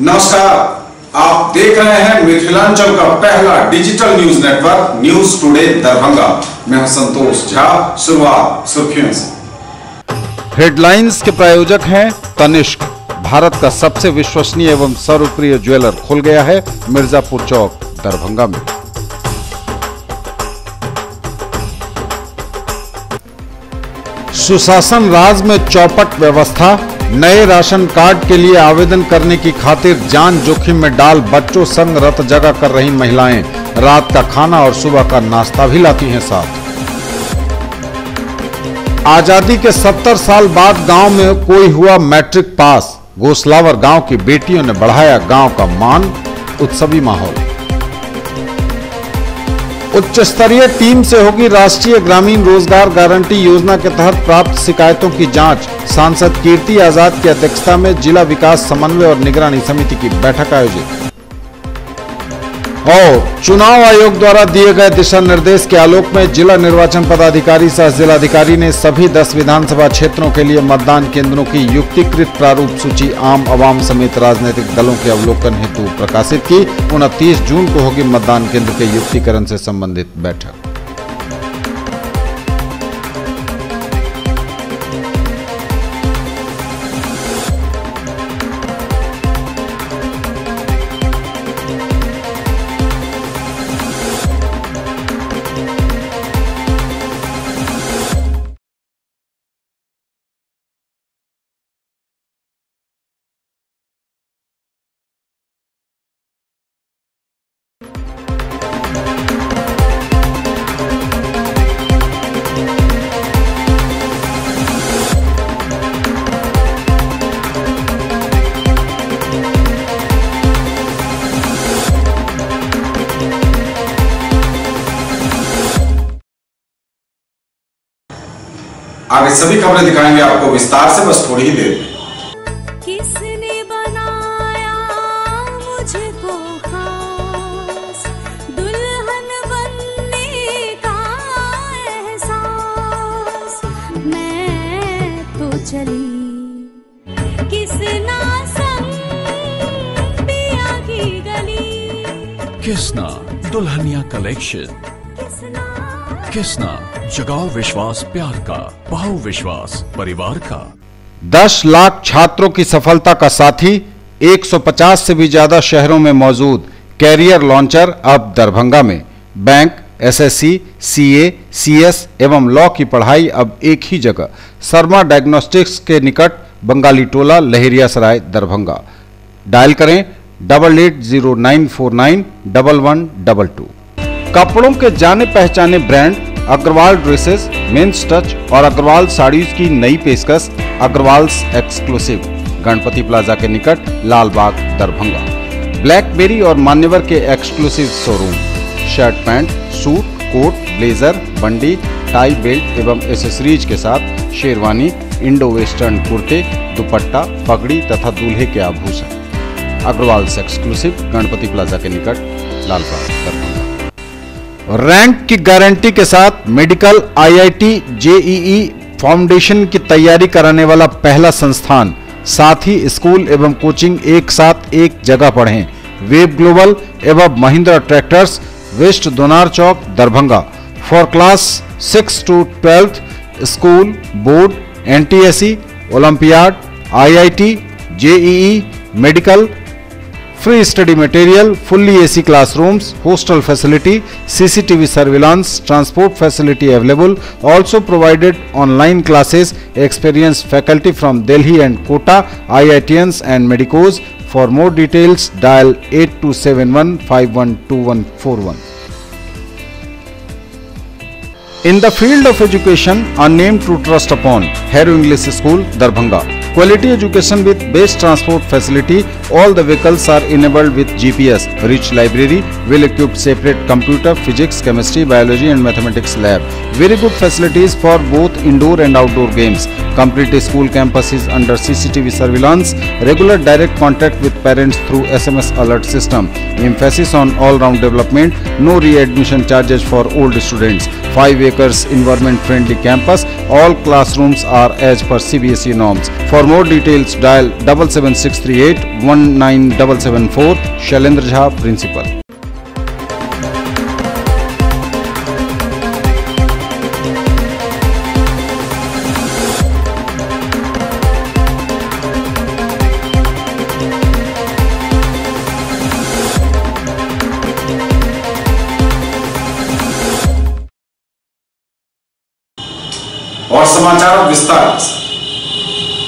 नमस्कार, आप देख रहे हैं मिथिलांचल का पहला digital news network news today Darbhanga. मैं हूं संतोष झा। शुरुआत सुर्खियों से। हेडलाइंस के प्रायोजक हैं तनिष्क। भारत का सबसे विश्वसनीय एवं सर्वप्रिय ज्वेलर खुल गया है मिर्जापुर चौक दरभंगा में। सुशासन राज में चौपट व्यवस्था। नए राशन कार्ड के लिए आवेदन करने की खातिर जान जोखिम में डाल बच्चों संग रत जगह कर रही महिलाएं रात का खाना और सुबह का नाश्ता भी लाती हैं साथ। आजादी के 70 साल बाद गांव में कोई हुआ मैट्रिक पास। गोसलावर गांव की बेटियों ने बढ़ाया गांव का मान। उत्सवी माहौल। उच्च स्तरीय टीम से होगी राष्ट्रीय ग्रामीण रोजगार गारंटी योजना के तहत प्राप्त शिकायतों की जांच। सांसद कीर्ति आजाद की अध्यक्षता में जिला विकास समन्वय और निगरानी समिति की बैठक आयोजित। और चुनाव आयोग द्वारा दिए गए दिशा निर्देश के आलोक में जिला निर्वाचन पदाधिकारी सह जिलाधिकारी ने सभी 10 विधानसभा क्षेत्रों के लिए मतदान केंद्रों की युक्तिकृत प्रारूप सूची आम आवाम समेत राजनीतिक दलों के अवलोकन हेतु प्रकाशित की। 29 जून को होगी मतदान केंद्र के युक्तिकरण से संबंधित बैठक। आगे सभी खबरें दिखाएंगे आपको विस्तार से, बस थोड़ी ही देर में। किसने बनाया मुझको खास, दुल्हन बनने का एहसास, मैं तो चली किसना संग पिया की गली। किसना दुल्हनिया कलेक्शन। किसना जगाओ विश्वास प्यार का, बहाओ विश्वास परिवार का। 10 लाख छात्रों की सफलता का साथी। 150 से भी ज्यादा शहरों में मौजूद कैरियर लॉन्चर अब दरभंगा में। बैंक, एसएससी, सीए, सीएस एवं लॉ की पढ़ाई अब एक ही जगह। शर्मा डायग्नोस्टिक्स के निकट बंगाली टोला, लहेरियासराय, दरभंगा। डायल करें 880949 1122। कपड़ों के जाने पहचाने brand Agarwal dresses, men's touch और अग्रवाल साड़ीज की नई पेशकश अग्रवाल्स एक्सक्लूसिव, गणपति प्लाजा के निकट, लालबाग, दरभंगा। ब्लैकबेरी और मान्यवर के exclusive showroom. Shirt pant, suit, coat, blazer, बंडी, टाई, बेल्ट एवं एसेसरीज के साथ शेरवानी, इंडो वेस्टर्न कुर्ते, दुपट्टा, पगड़ी तथा दूल्हे के आभूषण। अग्रवाल्स एक्सक्लूसिव, गणपति प्लाजा के निकट, लालबाग, दरभंगा। रैंक की गारंटी के साथ मेडिकल, आईआईटी, जेईई फाउंडेशन की तैयारी कराने वाला पहला संस्थान। साथ ही स्कूल एवं कोचिंग एक साथ एक जगह पढ़ें। वेब ग्लोबल एवं Mahindra tractors, west Donar Chowk, Darbhanga. For class 6 to 12 school, board, NTSE, olympiad, IIT, JEE, medical, free study material, fully AC classrooms, hostel facility, CCTV surveillance, transport facility available. Also provided online classes, experienced faculty from Delhi and Kota, IITians and medicos. For more details, dial 8271 512141. In the field of education, a name to trust upon. Harrow English School, Darbhanga. Quality education with best transport facility. All the vehicles are enabled with GPS. Rich library, well-equipped separate computer, physics, chemistry, biology and mathematics lab. Very good facilities for both indoor and outdoor games. Complete school campus is under CCTV surveillance. Regular direct contact with parents through SMS alert system. Emphasis on all-round development. No re-admission charges for old students. 5 acres environment friendly campus. All classrooms are as per CBSE norms. For more details dial 77638 19774. Shailendra Jha, principal. और समाचार विस्तार से।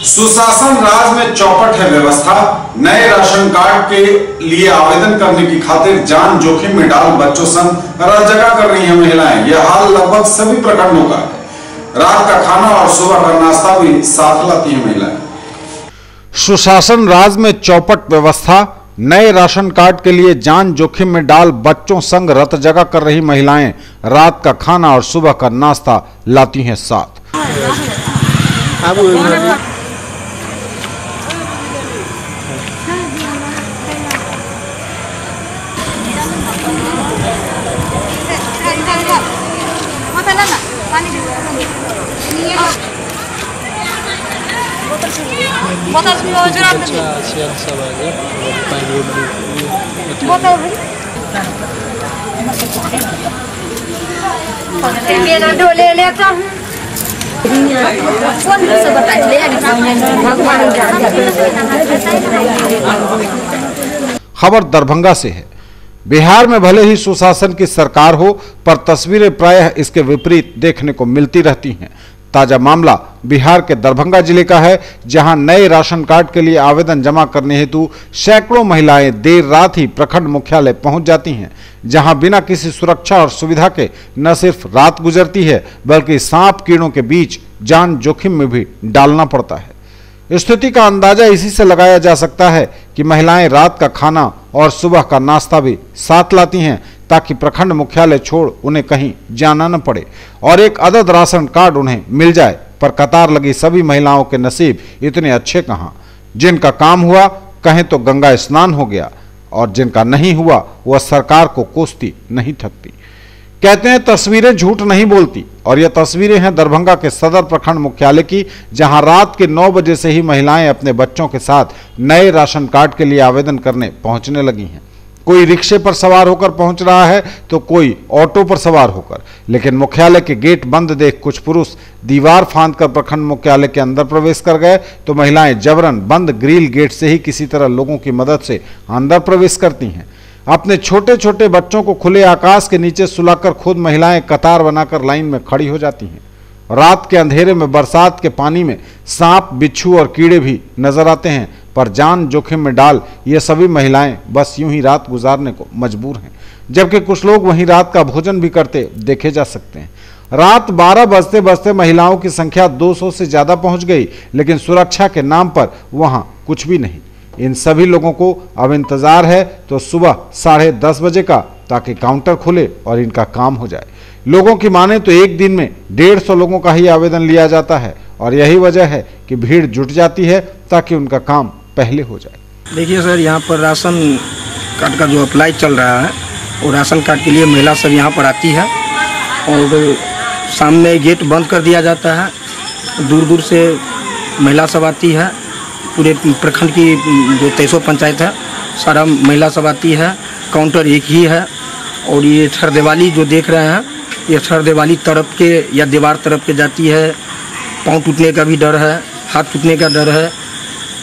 सुशासन राज में चौपट है व्यवस्था। नए राशन कार्ड के लिए आवेदन करने की खातिर जान जोखिम में डाल बच्चों संग राजगा कर रही हैं महिलाएं। यह हाल लगभग सभी प्रखंडों का है। रात का खाना और सुबह का नाश्ता भी साथ लाती हैं महिलाएं। सुशासन राज में चौपट व्यवस्था। नए राशन कार्ड के लिए जान जोखिम में डाल बच्चों संग रत जगह कर रही महिलाएं रात का खाना और सुबह का नाश्ता लाती हैं साथ। खबर दरभंगा से है। बिहार में भले ही सुशासन की सरकार हो, पर तस्वीरें प्रायः इसके विपरीत देखने को मिलती रहती हैं। ताजा मामला बिहार के दरभंगा जिले का है, जहां नए राशन कार्ड के लिए आवेदन जमा करने हेतु सैकड़ों महिलाएं देर रात ही प्रखंड मुख्यालय पहुंच जाती हैं, जहां बिना किसी सुरक्षा और सुविधा के न सिर्फ रात गुजरती है, बल्कि सांप कीड़ों के बीच जान जोखिम में भी डालना पड़ता है। स्थिति का अंदाजा इसी से लगाया जा सकता है कि महिलाएं रात का खाना और सुबह का नाश्ता भी साथ लाती हैं, ताकि प्रखंड मुख्यालय छोड़ उन्हें कहीं जाना न पड़े और एक अदद राशन कार्ड उन्हें मिल जाए। पर कतार लगी सभी महिलाओं के नसीब इतने अच्छे कहाँ। जिनका काम हुआ कहें तो गंगा स्नान हो गया, और जिनका नहीं हुआ वह सरकार को कोसती नहीं थकती। कहते हैं तस्वीरें झूठ नहीं बोलती, और यह तस्वीरें हैं दरभंगा के सदर प्रखंड मुख्यालय की, जहां रात के 9 बजे से ही महिलाएं अपने बच्चों के साथ नए राशन कार्ड के लिए आवेदन करने पहुंचने लगी हैं। कोई रिक्शे पर सवार होकर पहुंच रहा है तो कोई ऑटो पर सवार होकर, लेकिन मुख्यालय के गेट बंद देख कुछ पुरुष दीवार फांदकर प्रखंड मुख्यालय के अंदर प्रवेश कर गए, तो महिलाएं जबरन बंद ग्रिल गेट से ही किसी तरह लोगों की मदद से अंदर प्रवेश करती हैं। अपने छोटे छोटे बच्चों को खुले आकाश के नीचे सुलाकर खुद महिलाएं कतार बनाकर लाइन में खड़ी हो जाती हैं। रात के अंधेरे में बरसात के पानी में सांप, बिच्छू और कीड़े भी नजर आते हैं, पर जान जोखिम में डाल ये सभी महिलाएं बस यूं ही रात गुजारने को मजबूर हैं, जबकि कुछ लोग वहीं रात का भोजन भी करते देखे जा सकते हैं। रात 12 बजते बजते महिलाओं की संख्या 200 से ज्यादा पहुंच गई, लेकिन सुरक्षा के नाम पर वहां कुछ भी नहीं। इन सभी लोगों को अब इंतजार है तो सुबह 10:30 बजे का, ताकि काउंटर खुले और इनका काम हो जाए। लोगों की माने तो एक दिन में 150 लोगों का ही आवेदन लिया जाता है, और यही वजह है कि भीड़ जुट जाती है ताकि उनका काम पहले हो जाए। देखिए सर, यहाँ पर राशन कार्ड का जो अप्लाई चल रहा है, वो राशन कार्ड के लिए महिला सब यहाँ पर आती है, और सामने गेट बंद कर दिया जाता है। दूर दूर से महिला सब आती है। पूरे प्रखंड की जो 23 पंचायत है, सारा महिला सब आती है। काउंटर एक ही है, और ये छर दिवाली जो देख रहे हैं, ये छर दिवाली तरफ के या दीवार तरफ के जाती है। पाँव टूटने का भी डर है, हाथ टूटने का डर है।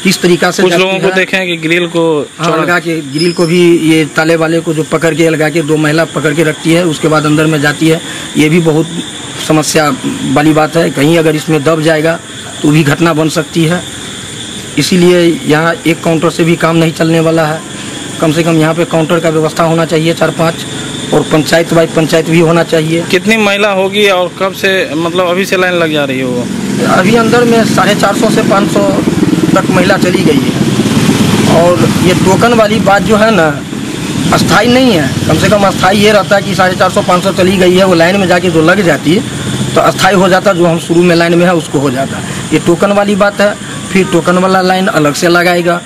किस तरीका से कुछ लोगों को देखे हैं कि ग्रिल को लगा के, ग्रिल को भी ये ताले वाले को जो पकड़ के लगा के 2 महिला पकड़ के रखती है, उसके बाद अंदर में जाती है। ये भी बहुत समस्या वाली बात है। कहीं अगर इसमें दब जाएगा तो भी घटना बन सकती है। इसीलिए यहाँ एक काउंटर से भी काम नहीं चलने वाला है। कम से कम यहाँ पे काउंटर का व्यवस्था होना चाहिए 4-5, और पंचायत बाई पंचायत भी होना चाहिए। कितनी महिला होगी और कब से, मतलब अभी से लाइन लग जा रही है वो? अभी अंदर में 450 से 500 तक महिला चली गई है। और ये टोकन वाली बात जो है ना, अस्थाई नहीं है। कम से कम अस्थाई ये रहता है कि 450-500 चली गई है, वो लाइन में जाके जो लग जाती है तो अस्थाई हो जाता, जो हम शुरू में लाइन में है उसको हो जाता है। ये टोकन वाली बात है। फिर टोकन वाला लाइन अलग से लगाएगा।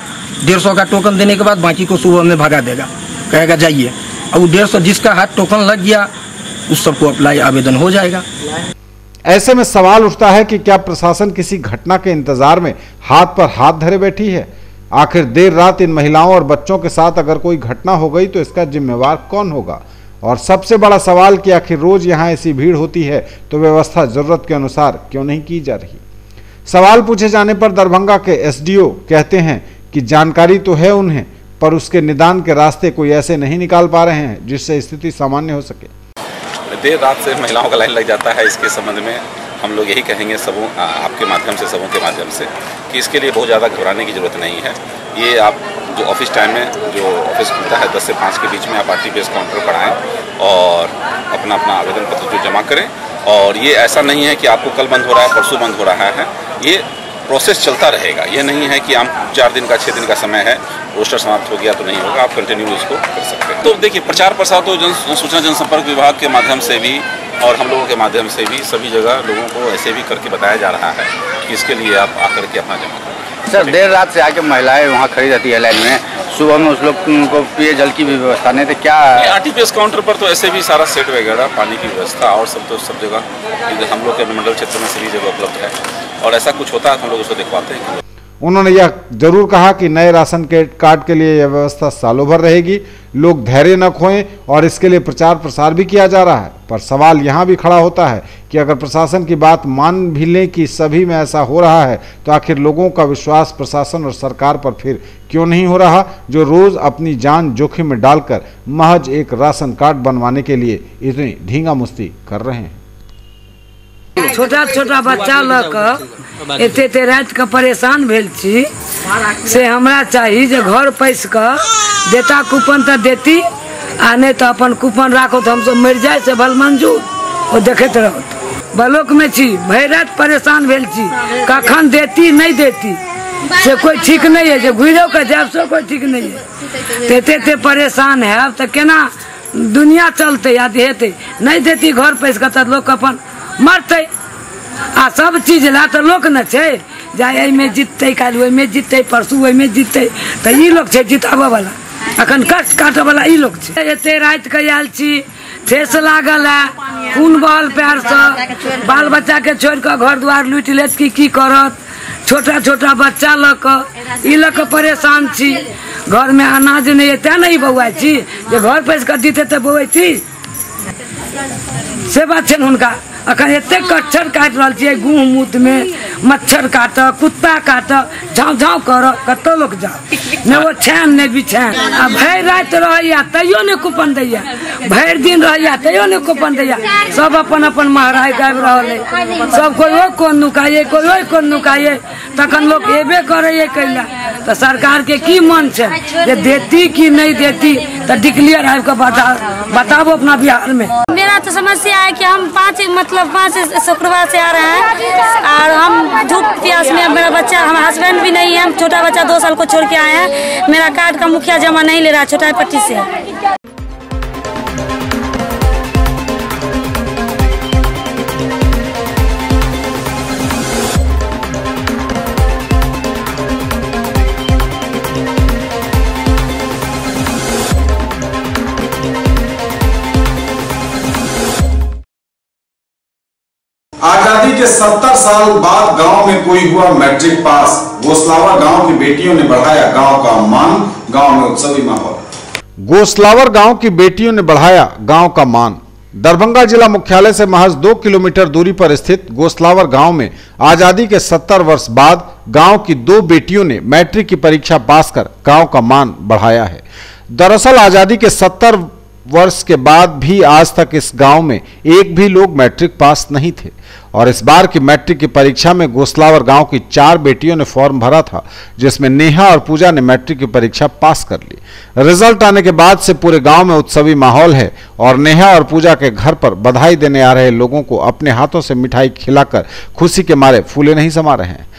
150 का टोकन देने के बाद बाकी को सुबह में भगा देगा, कहेगा जाइए। अब 150 जिसका हाथ टोकन लग गया उस सबको अप्लाई आवेदन हो जाएगा। ऐसे में सवाल उठता है कि क्या प्रशासन किसी घटना के इंतजार में हाथ पर हाथ धरे बैठी है? आखिर देर रात इन महिलाओं और बच्चों के साथ अगर कोई घटना हो गई तो इसका जिम्मेवार कौन होगा? और सबसे बड़ा सवाल कि आखिर रोज यहाँ ऐसी भीड़ होती है तो व्यवस्था जरूरत के अनुसार क्यों नहीं की जा रही? सवाल पूछे जाने पर दरभंगा के एसडीओ कहते हैं कि जानकारी तो है उन्हें, पर उसके निदान के रास्ते कोई ऐसे नहीं निकाल पा रहे हैं जिससे स्थिति सामान्य हो सके। देर रात से महिलाओं का लाइन लग जाता है। इसके संबंध में हम लोग यही कहेंगे सबों आपके माध्यम से, सबों के माध्यम से, कि इसके लिए बहुत ज़्यादा घबराने की ज़रूरत नहीं है। ये आप जो ऑफिस टाइम में जो ऑफिस खुलता है 10 से 5 के बीच में आप RTPS काउंटर पर आएँ और अपना आवेदन पत्र जो जमा करें। और ये ऐसा नहीं है कि आपको कल बंद हो रहा है, परसों बंद हो रहा है, ये प्रोसेस चलता रहेगा। ये नहीं है कि हम 4 दिन का 6 दिन का समय है, रोस्टर समाप्त हो गया तो नहीं होगा, आप कंटिन्यू इसको कर सकते हैं। तो देखिए, प्रचार प्रसार तो सूचना जनसंपर्क विभाग के माध्यम से भी और हम लोगों के माध्यम से भी सभी जगह लोगों को ऐसे भी करके बताया जा रहा है कि इसके लिए आप आकर के अपना जमा करें। सर, देर रात से आके महिलाएं वहाँ खड़ी रहती है लाइन में, सुबह में उस लोग को पिए जल की भी व्यवस्था नहीं, तो क्या RTPS काउंटर पर तो ऐसे भी सारा सेट वगैरह, पानी की व्यवस्था और सब तो सब जगह हम लोग के मंडल क्षेत्र में सभी जगह उपलब्ध है। और ऐसा कुछ होता है तो हम लोग उसको दिखवाते हैं। उन्होंने यह जरूर कहा कि नए राशन कार्ड के लिए यह व्यवस्था सालों भर रहेगी, लोग धैर्य न खोएं और इसके लिए प्रचार प्रसार भी किया जा रहा है। पर सवाल यहाँ भी खड़ा होता है कि अगर प्रशासन की बात मान भी लें कि सभी में ऐसा हो रहा है तो आखिर लोगों का विश्वास प्रशासन और सरकार पर फिर क्यों नहीं हो रहा, जो रोज अपनी जान जोखिम में डालकर महज एक राशन कार्ड बनवाने के लिए इतनी ढींगा मुस्ती कर रहे हैं। छोटा छोटा बच्चा लग एते रात के परेशान भेल छी से हमरा चाहिए जे घर पैस कर देता कूपन तो देती आ नहीं तो अपन कूपन राखो तो हम सब मर जाए से भल मंजूर वो देखते रहो। ब्लॉक में छी भर रात परेशान भेल छी, कखन देती नहीं देती से कोई ठीक नहीं है, जो घुरो के जाब से कोई ठीक नहीं है। ते परेशान है, अब तो केना दुनिया चलते या हेते, नहीं देती घर पैस कर तो लोग अपन मरते आ सब चीज ला तो लोक न छे जाए में जीतते, काल ओहि में जीतते, परसू ओहि में जीतते, तो ई लोग छे जिताबे वाला, अखन कष्ट काटे वाला ई लोग छे। एते रात के आयल छी, ठेस लागल है, खून बहल पैर से, बाल बच्चा के छोड़ के घर द्वार लूट लेत की करत, छोटा छोटा बच्चा लक परेशान छी, घर में अनाज नहीं है ते नहीं बउआ छी, जे घर पैस कर दीते तो बउआ छी से बात छे हुनका। अखन एते कच्छर काट रहा छे, गुह मूत में मच्छर काट, कुत्ता काट, झाँव झाँव कर, कतो लोग जा न वो छैन न बिछैन। आ भर रात रहिया तैयो ने कूपन दैया, भर दिन रहिया तैयो ने कूपन दैया, सब अपन अपन महराई गाबि रहल है, सब कोई ओ कोन नुकाये, कोई ओ कोन नुकाये, तखन लोग एबे करे कैला। तो सरकार के की मन छे जे देती कि नहीं देती, तो डिक्लेयर आबि के बताबो अपना बिहार में। मेरा तो समस्या है कि हम 5 शुक्रवार से आ रहे हैं और हम धूप प्यास में, मेरा बच्चा, हमारा हस्बैंड भी नहीं है, हम छोटा बच्चा 2 साल को छोड़ के आए हैं, मेरा कार्ड का मुखिया जमा नहीं ले रहा, छोटा पट्टी से। आजादी के 70 साल बाद गांव में कोई हुआ मैट्रिक पास, गोसलावर गांव की बेटियों ने बढ़ाया गांव का मान, गांव में उत्सवी माहौल। गोसलावर गांव की बेटियों ने बढ़ाया गांव का मान। दरभंगा जिला मुख्यालय से महज 2 किलोमीटर दूरी पर स्थित गोसलावर गांव में आजादी के 70 वर्ष बाद गांव की 2 बेटियों ने मैट्रिक की परीक्षा पास कर गांव का मान बढ़ाया है। दरअसल आजादी के 70 वर्ष के बाद भी आज तक इस गांव में एक भी लोग मैट्रिक पास नहीं थे और इस बार की मैट्रिक की परीक्षा में गोसलावर गांव की 4 बेटियों ने फॉर्म भरा था, जिसमें नेहा और पूजा ने मैट्रिक की परीक्षा पास कर ली। रिजल्ट आने के बाद से पूरे गांव में उत्सवी माहौल है और नेहा और पूजा के घर पर बधाई देने आ रहे लोगों को अपने हाथों से मिठाई खिलाकर खुशी के मारे फूले नहीं समा रहे हैं।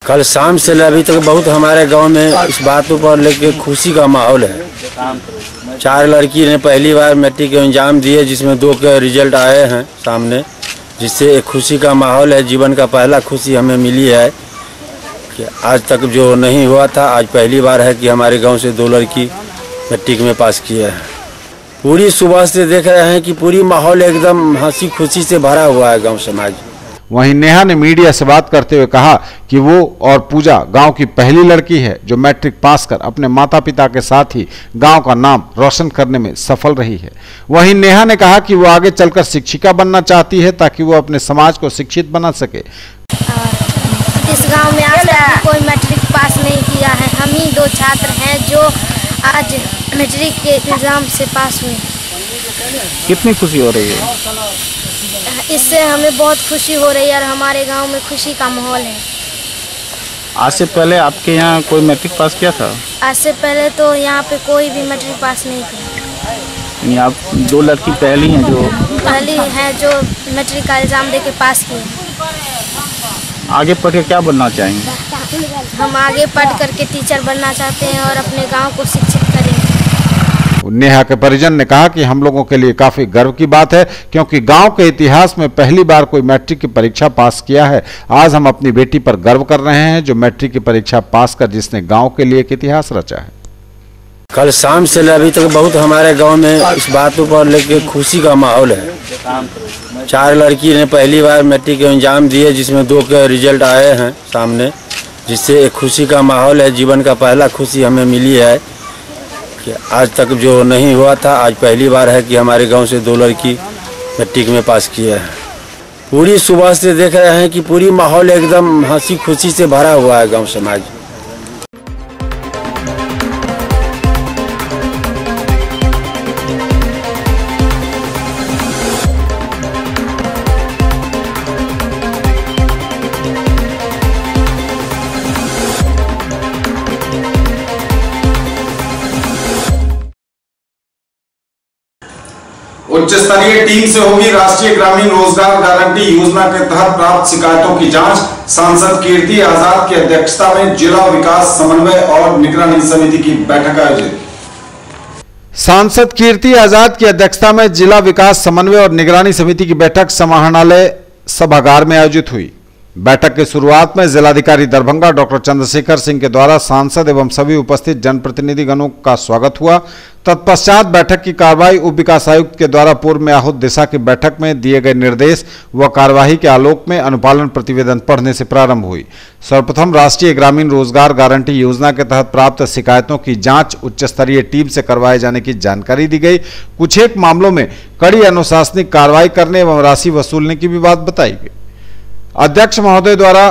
कल शाम से अभी तक बहुत हमारे गांव में इस बातों पर लेके खुशी का माहौल है। 4 लड़की ने पहली बार मैट्रिक के एग्जाम दिए, जिसमें 2 के रिजल्ट आए हैं सामने, जिससे एक खुशी का माहौल है। जीवन का पहला खुशी हमें मिली है कि आज तक जो नहीं हुआ था, आज पहली बार है कि हमारे गांव से 2 लड़की मैट्रिक में पास किए हैं। पूरी सुबह से देख रहे हैं कि पूरी माहौल एकदम हंसी खुशी से भरा हुआ है गांव समाज। वहीं नेहा ने मीडिया से बात करते हुए कहा कि वो और पूजा गांव की पहली लड़की है जो मैट्रिक पास कर अपने माता पिता के साथ ही गांव का नाम रोशन करने में सफल रही है। वहीं नेहा ने कहा कि वो आगे चलकर शिक्षिका बनना चाहती है ताकि वो अपने समाज को शिक्षित बना सके। इस गांव में आज तक कोई मैट्रिक पास नहीं किया है। हम ही 2 छात्र हैं जो आज मैट्रिक के एग्जाम से पास हुए। कितनी खुशी हो रही है? इससे हमें बहुत खुशी हो रही है और हमारे गांव में खुशी का माहौल है। आज से पहले आपके यहाँ कोई मैट्रिक पास किया था? आज से पहले तो यहाँ पे कोई भी मैट्रिक पास नहीं किया। आप 2 लड़की पहली हैं जो मैट्रिक का एग्जाम देके पास किए। आगे पढ़ के क्या बनना चाहेंगे? हम आगे पढ़ करके टीचर बनना चाहते हैं और अपने गांव को शिक्षित करेंगे। नेहा के परिजन ने कहा कि हम लोगों के लिए काफी गर्व की बात है, क्योंकि गांव के इतिहास में पहली बार कोई मैट्रिक की परीक्षा पास किया है। आज हम अपनी बेटी पर गर्व कर रहे हैं जो मैट्रिक की परीक्षा पास कर जिसने गांव के लिए एक इतिहास रचा है। कल शाम से अभी तक बहुत हमारे गांव में इस बातों पर लेके खुशी का माहौल है। 4 लड़की ने पहली बार मैट्रिक के एग्जाम दिए, जिसमें 2 के रिजल्ट आए हैं सामने, जिससे एक खुशी का माहौल है। जीवन का पहला खुशी हमें मिली है कि आज तक जो नहीं हुआ था, आज पहली बार है कि हमारे गांव से 2 लड़की मैट्रिक में पास किए हैं। पूरी सुबह से देख रहे हैं कि पूरी माहौल एकदम हंसी खुशी से भरा हुआ है गांव समाज। उच्च स्तरीय टीम से होगी राष्ट्रीय ग्रामीण रोजगार गारंटी योजना के तहत प्राप्त शिकायतों की जांच। सांसद कीर्ति आजाद की अध्यक्षता में जिला विकास समन्वय और निगरानी समिति की बैठक आयोजित। सांसद कीर्ति आजाद की अध्यक्षता में जिला विकास समन्वय और निगरानी समिति की बैठक समाहरणालय सभागार में आयोजित हुई। बैठक की शुरुआत में जिलाधिकारी दरभंगा डॉक्टर चंद्रशेखर सिंह के द्वारा सांसद एवं सभी उपस्थित जनप्रतिनिधिगणों का स्वागत हुआ। तत्पश्चात बैठक की कार्रवाई उप विकास आयुक्त के द्वारा पूर्व में आहूत दिशा की बैठक में दिए गए निर्देश व कार्यवाही के आलोक में अनुपालन प्रतिवेदन पढ़ने से प्रारंभ हुई। सर्वप्रथम राष्ट्रीय ग्रामीण रोजगार गारंटी योजना के तहत प्राप्त शिकायतों की जांच उच्च स्तरीय टीम से करवाए जाने की जानकारी दी गई। कुछ एक मामलों में कड़ी अनुशासनिक कार्रवाई करने एवं राशि वसूलने की भी बात बताई गई। अध्यक्ष महोदय द्वारा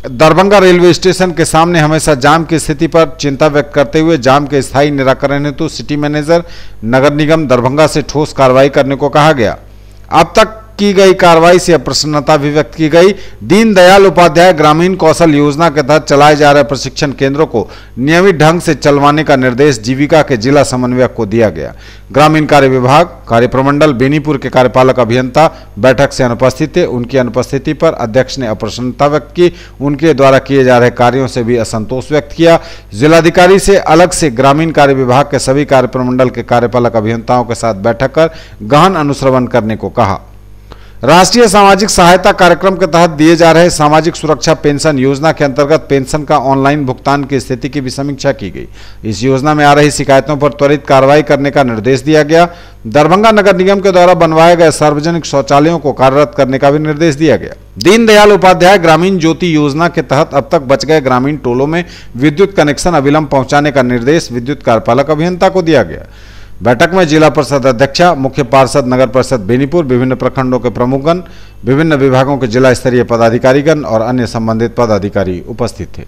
दरभंगा रेलवे स्टेशन के सामने हमेशा जाम की स्थिति पर चिंता व्यक्त करते हुए जाम के स्थायी निराकरण हेतु सिटी मैनेजर नगर निगम दरभंगा से ठोस कार्रवाई करने को कहा गया। अब तक की गई कार्रवाई से अप्रसन्नता भी व्यक्त की गई। दीनदयाल उपाध्याय ग्रामीण कौशल योजना के तहत चलाए जा रहे प्रशिक्षण केंद्रों को नियमित ढंग से चलवाने का निर्देश जीविका के जिला समन्वयक को दिया गया। ग्रामीण कार्य विभाग कार्य प्रमंडल बेनीपुर के कार्यपालक अभियंता बैठक से अनुपस्थित थे। उनकी अनुपस्थिति पर अध्यक्ष ने अप्रसन्नता व्यक्त की। उनके द्वारा किए जा रहे कार्यों से भी असंतोष व्यक्त किया। जिलाधिकारी से अलग से ग्रामीण कार्य विभाग के सभी कार्य प्रमंडल के कार्यपालक अभियंताओं के साथ बैठक कर गहन अनुश्रवण करने को कहा। राष्ट्रीय सामाजिक सहायता कार्यक्रम के तहत दिए जा रहे सामाजिक सुरक्षा पेंशन योजना के अंतर्गत पेंशन का ऑनलाइन भुगतान की स्थिति की भी समीक्षा की गई। इस योजना में आ रही शिकायतों पर त्वरित कार्रवाई करने का निर्देश दिया गया। दरभंगा नगर निगम के द्वारा बनवाए गए सार्वजनिक शौचालयों को कार्यरत करने का भी निर्देश दिया गया। दीनदयाल उपाध्याय ग्रामीण ज्योति योजना के तहत अब तक बच गए ग्रामीण टोलों में विद्युत कनेक्शन अविलंब पहुंचाने का निर्देश विद्युत कार्यपालक अभियंता को दिया गया। बैठक में जिला परिषद अध्यक्षा, मुख्य पार्षद नगर परिषद बेनीपुर, विभिन्न प्रखंडों के प्रमुखगण, विभिन्न विभागों के जिला स्तरीय पदाधिकारीगण और अन्य संबंधित पदाधिकारी उपस्थित थे।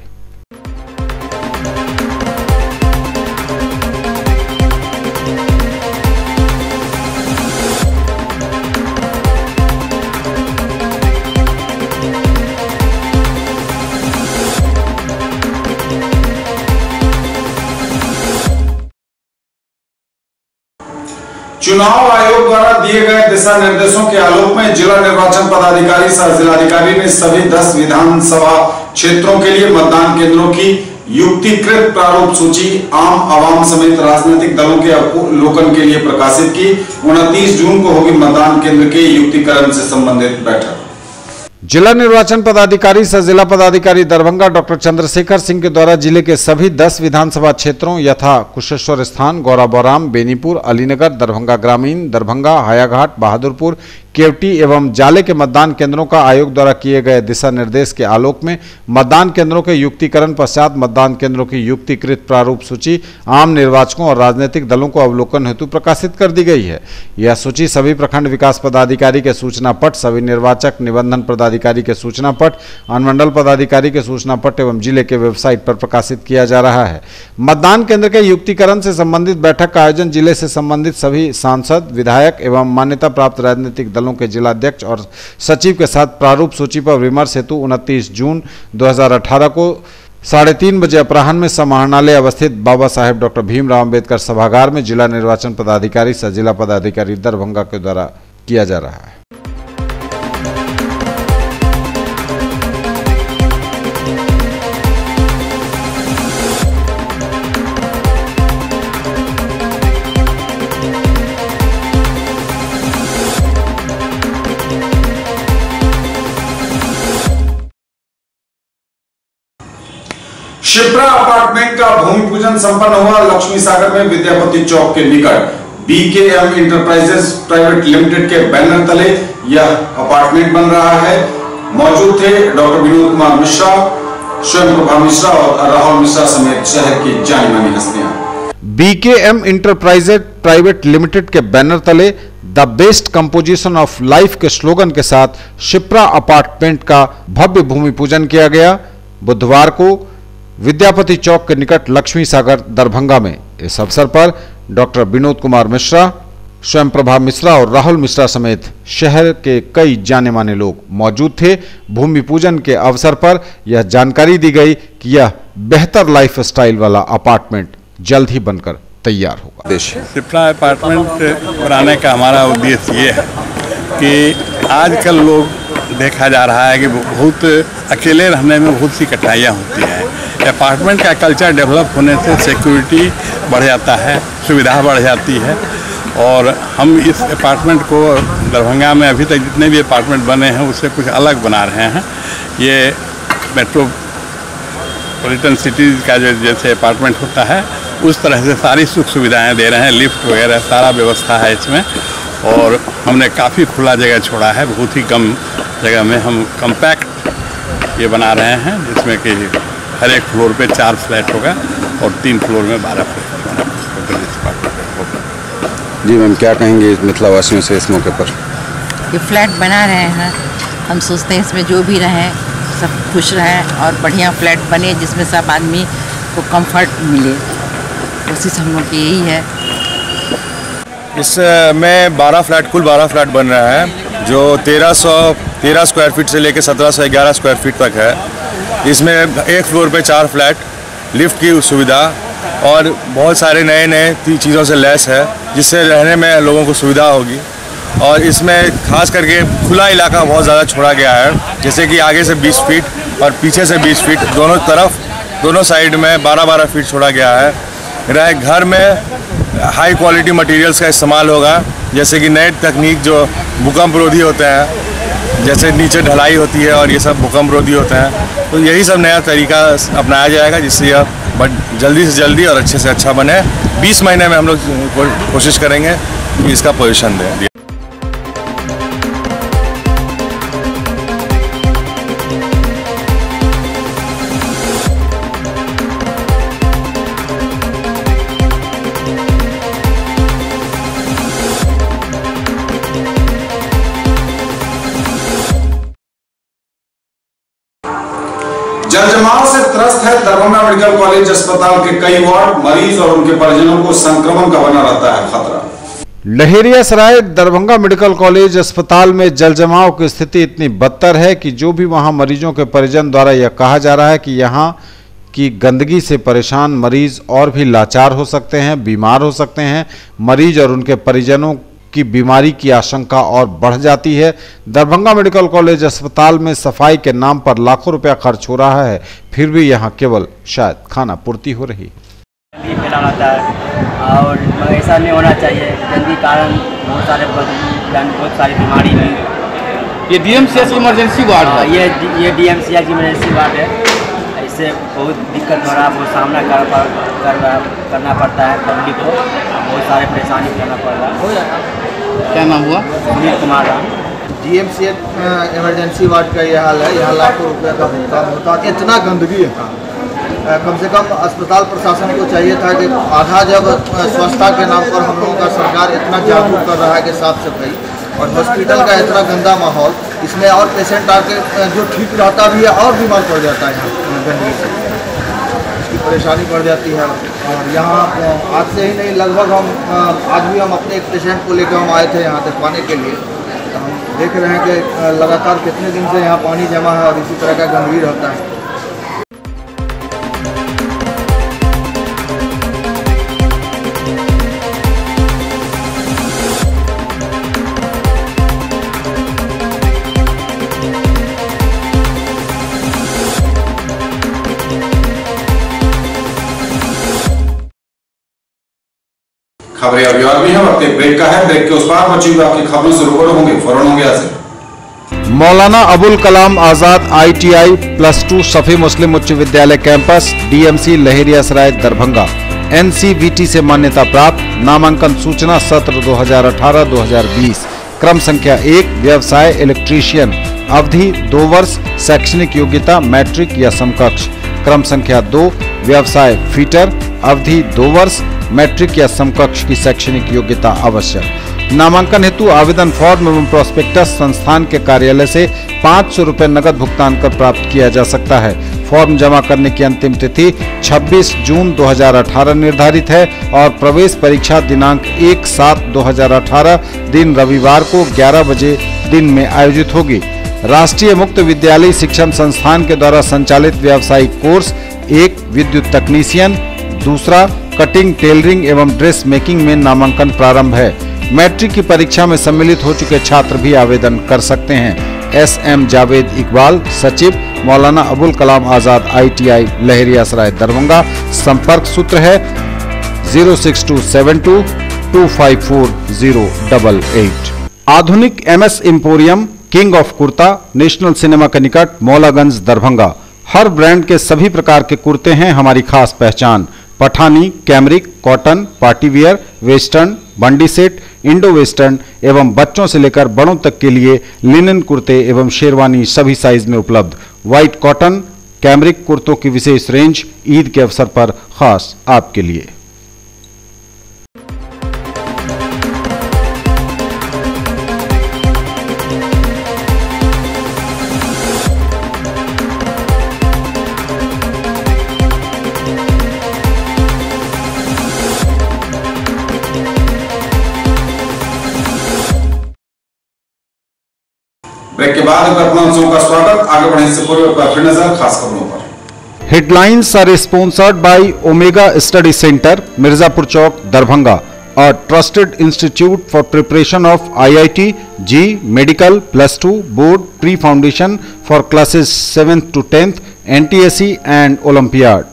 चुनाव आयोग द्वारा दिए गए दिशा निर्देशों के आलोक में जिला निर्वाचन पदाधिकारी सह जिलाधिकारी ने सभी 10 विधानसभा क्षेत्रों के लिए मतदान केंद्रों की युक्तिकृत प्रारूप सूची आम आवाम समेत राजनीतिक दलों के अवलोकन के लिए प्रकाशित की। 29 जून को होगी मतदान केंद्र के युक्तिकरण से संबंधित बैठक। जिला निर्वाचन पदाधिकारी सह जिला पदाधिकारी दरभंगा डॉक्टर चंद्रशेखर सिंह के द्वारा जिले के सभी 10 विधानसभा क्षेत्रों यथा कुशेश्वर स्थान, गौराबौराम, बेनीपुर, अलीनगर, दरभंगा ग्रामीण, दरभंगा, हायाघाट, बहादुरपुर, केवटी एवं जाले के मतदान केंद्रों का आयोग द्वारा किए गए दिशा निर्देश के आलोक में मतदान केंद्रों के युक्तिकरण पश्चात मतदान केंद्रों की युक्तिकृत प्रारूप सूची आम निर्वाचकों और राजनीतिक दलों को अवलोकन हेतु प्रकाशित कर दी गई है। यह सूची सभी प्रखंड विकास पदाधिकारी के सूचना पट, सभी निर्वाचक निबंधन पदाधिकारी के सूचना पट, अनुमंडल पदाधिकारी के सूचना पट एवं जिले के वेबसाइट पर प्रकाशित किया जा रहा है। मतदान केंद्र के युक्तिकरण से संबंधित बैठक का आयोजन जिले से संबंधित सभी सांसद, विधायक एवं मान्यता प्राप्त राजनीतिक दलों के जिलाध्यक्ष और सचिव के साथ प्रारूप सूची पर विमर्श हेतु 29 जून 2018 को 3:30 बजे अपराह्न में समाहरणालय अवस्थित बाबा साहेब डॉक्टर भीमराव अंबेडकर सभागार में जिला निर्वाचन पदाधिकारी सह जिला पदाधिकारी दरभंगा के द्वारा किया जा रहा है। शिप्रा अपार्टमेंट का भूमि पूजन संपन्न हुआ। लक्ष्मी सागर में विद्यापति चौक के निकट BKM इंटरप्राइजेज प्राइवेट लिमिटेड के बैनर तले यह अपार्टमेंट बन रहा है। मौजूद थे डॉक्टर विनोद कुमार मिश्रा, स्वयं प्रभा मिश्रा और राहुल मिश्रा समेत शहर की जानी मानी हस्तियां। BKM इंटरप्राइजेज प्राइवेट लिमिटेड के बैनर तले the best composition of life के स्लोगन के साथ शिप्रा अपार्टमेंट का भव्य भूमि पूजन किया गया। बुधवार को विद्यापति चौक के निकट लक्ष्मी सागर दरभंगा में इस अवसर पर डॉक्टर विनोद कुमार मिश्रा, स्वयं प्रभा मिश्रा और राहुल मिश्रा समेत शहर के कई जाने माने लोग मौजूद थे। भूमि पूजन के अवसर पर यह जानकारी दी गई कि यह बेहतर लाइफ स्टाइल वाला अपार्टमेंट जल्द ही बनकर तैयार होगा। शिप्रा अपार्टमेंट बनाने का हमारा उद्देश्य ये है कि आजकल लोग देखा जा रहा है कि बहुत अकेले रहने में बहुत सी कठिनाइयाँ होती हैं। अपार्टमेंट का कल्चर डेवलप होने से सिक्योरिटी बढ़ जाता है, सुविधा बढ़ जाती है और हम इस अपार्टमेंट को दरभंगा में अभी तक जितने भी अपार्टमेंट बने हैं उससे कुछ अलग बना रहे हैं। ये मेट्रोपॉलिटन सिटीज़ का जो जैसे अपार्टमेंट होता है उस तरह से सारी सुख सुविधाएं दे रहे हैं, लिफ्ट वगैरह सारा व्यवस्था है इसमें। और हमने काफ़ी खुला जगह छोड़ा है, बहुत ही कम जगह में हम कम्पैक्ट ये बना रहे हैं जिसमें कि हर एक फ्लोर पे 4 फ्लैट होगा और 3 फ्लोर में 12 फ्लैट होगा। जी मैम, क्या कहेंगे मिथिला वासियों से इस मौके पर? ये फ्लैट बना रहे हैं, हम सोचते हैं इसमें जो भी रहें सब खुश रहें और बढ़िया फ्लैट बने जिसमें सब आदमी को कंफर्ट मिले। कोशिश हम लोग की यही है। इसमें 12 फ्लैट, कुल 12 फ्लैट बन रहा है जो 1313 स्क्वायर फीट से लेकर 1711 स्क्वायर फीट तक है। इसमें एक फ्लोर पे 4 फ्लैट, लिफ्ट की सुविधा और बहुत सारे नए नए चीज़ों से लैस है जिससे रहने में लोगों को सुविधा होगी। और इसमें खास करके खुला इलाका बहुत ज़्यादा छोड़ा गया है, जैसे कि आगे से 20 फीट और पीछे से 20 फीट, दोनों तरफ दोनों साइड में 12-12 फीट छोड़ा गया है। रह घर में हाई क्वालिटी मटेरियल्स का इस्तेमाल होगा, जैसे कि नए तकनीक जो भूकंप रोधी होते हैं, जैसे नीचे ढलाई होती है और ये सब भूकंप रोधी होते हैं। तो यही सब नया तरीका अपनाया जाएगा जिससे यह जल्दी से जल्दी और अच्छे से अच्छा बने। 20 महीने में हम लोग कोशिश करेंगे कि इसका पोजीशन दें। जलजमाव से त्रस्त है दरभंगा मेडिकल कॉलेज अस्पताल के कई वार्ड। मरीज और उनके परिजनों को संक्रमण का बना रहता है खतरा। लहेरियासराय दरभंगा मेडिकल कॉलेज अस्पताल में जलजमाव की स्थिति इतनी बदतर है कि जो भी वहां मरीजों के परिजन द्वारा यह कहा जा रहा है कि यहां कि गंदगी से परेशान मरीज और भी लाचार हो सकते हैं, बीमार हो सकते हैं। मरीज और उनके परिजनों की बीमारी की आशंका और बढ़ जाती है। दरभंगा मेडिकल कॉलेज अस्पताल में सफाई के नाम पर लाखों रुपया खर्च हो रहा है, फिर भी यहाँ केवल शायद खाना पूर्ति हो रही। फैलाता है और ऐसा नहीं होना चाहिए। गंदगी कारण बहुत सारी बीमारी भी। ये डीएमसीएच इमरजेंसी वार्ड है। ये डीएमसीएच इमरजेंसी वार्ड है। इससे बहुत दिक्कत हो रहा है, बहुत सामना करना पड़ता है पब्लिक को, बहुत सारे परेशानी करना पड़ रहा है। क्या नाम हुआ? Sunil Kumar Ram. DMCH emergency ward का ये हाल है। यहाँ लाखों रुपये का भुगतान होता है। इतना गंदगी है, कम से कम अस्पताल प्रशासन को चाहिए था कि आधा जब स्वच्छता के नाम पर हम लोगों का सरकार इतना जागरूक कर रहा है कि साफ सफाई, और हॉस्पिटल का इतना गंदा माहौल, इसमें और पेशेंट आके जो ठीक रहता भी है और बीमार पड़ जाता है यहाँ गंदगी से, इसकी परेशानी बढ़ जाती है। और यहाँ आज से ही नहीं, लगभग हम आज भी हम अपने एक पेशेंट को लेकर हम आए थे यहाँ दिखवाने के लिए। तो हम देख रहे हैं कि लगातार कितने दिन से यहाँ पानी जमा है और इसी तरह का गंदगी रहता है। खबरें अभी और भी हैं, वक्त एक ब्रेक का है। ब्रेक के उस पार बची हुई आपकी खबरों से रूबरू होंगे, फौरन होंगे आज। मौलाना अबुल कलाम आजाद ITI +2 सफी मुस्लिम उच्च विद्यालय campus DMC Laheriasarai Darbhanga NCVT से मान्यता प्राप्त। नामांकन सूचना सत्र 2018-2020। क्रम संख्या 1 व्यवसाय इलेक्ट्रीशियन, अवधि 2 वर्ष, शैक्षणिक योग्यता मैट्रिक या समकक्ष। क्रम संख्या 2 व्यवसाय फिटर, अवधि 2 वर्ष, मैट्रिक या समकक्ष की शैक्षणिक योग्यता आवश्यक। नामांकन हेतु आवेदन फॉर्म एवं प्रोस्पेक्टस संस्थान के कार्यालय से 500 रुपये नगद भुगतान कर प्राप्त किया जा सकता है। फॉर्म जमा करने की अंतिम तिथि 26 जून 2018 निर्धारित है और प्रवेश परीक्षा दिनांक 1/7/2018 दिन रविवार को 11 बजे दिन में आयोजित होगी। राष्ट्रीय मुक्त विद्यालय शिक्षण संस्थान के द्वारा संचालित व्यावसायिक कोर्स 1 विद्युत तकनीशियन, दूसरा कटिंग, टेलरिंग एवं ड्रेस मेकिंग में नामांकन प्रारंभ है। मैट्रिक की परीक्षा में सम्मिलित हो चुके छात्र भी आवेदन कर सकते हैं। SM जावेद इकबाल, सचिव, मौलाना अबुल कलाम आजाद ITI लहेरियासराय दरभंगा। संपर्क सूत्र है 06272 254 आधुनिक MS emporium, king of kurta, national cinema के निकट, मौलागंज दरभंगा। हर ब्रांड के सभी प्रकार के कुर्ते हैं हमारी खास पहचान। Pathani, cambric, cotton, partywear, western, बंडी सेट, इंडो वेस्टर्न एवं बच्चों से लेकर बड़ों तक के लिए लिनन कुर्ते एवं शेरवानी सभी साइज में उपलब्ध। व्हाइट कॉटन, कैमरिक कुर्तों की विशेष रेंज ईद के अवसर पर खास आपके लिए। ब्रेक के बाद का स्वागत। आगे बढ़ने से पूर्व फिर नजर खास खबरों पर। Headlines are sponsored by Omega study centre, Mirzapur Chowk, Darbhanga, a trusted institute for preparation of IIT, JEE, medical, +2, board, pre-foundation for classes 7th to 10th, NTSE and Olympiad।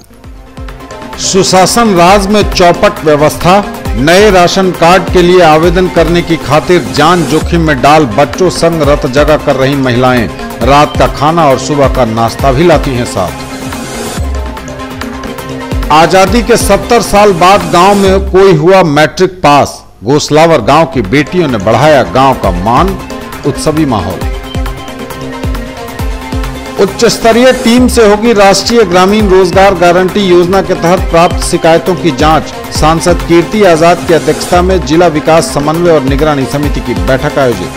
सुशासन राज में चौपट व्यवस्था, नए राशन कार्ड के लिए आवेदन करने की खातिर जान जोखिम में डाल बच्चों संग रत जगह कर रही महिलाएं रात का खाना और सुबह का नाश्ता भी लाती हैं साथ। आजादी के 70 साल बाद गांव में कोई हुआ मैट्रिक पास, गोसलावर गांव की बेटियों ने बढ़ाया गांव का मान, उत्सवी माहौल। उच्च स्तरीय टीम से होगी राष्ट्रीय ग्रामीण रोजगार गारंटी योजना के तहत प्राप्त शिकायतों की जांच। सांसद कीर्ति आजाद की अध्यक्षता में जिला विकास समन्वय और निगरानी समिति की बैठक आयोजित।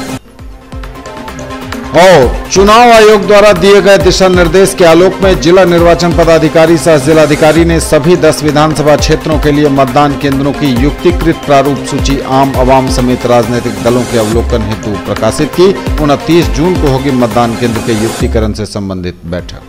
और चुनाव आयोग द्वारा दिए गए दिशा निर्देश के आलोक में जिला निर्वाचन पदाधिकारी सह जिलाधिकारी ने सभी 10 विधानसभा क्षेत्रों के लिए मतदान केंद्रों की युक्तिकृत प्रारूप सूची आम आवाम समेत राजनीतिक दलों के अवलोकन हेतु प्रकाशित की। 29 जून को होगी मतदान केंद्र के युक्तिकरण से संबंधित बैठक।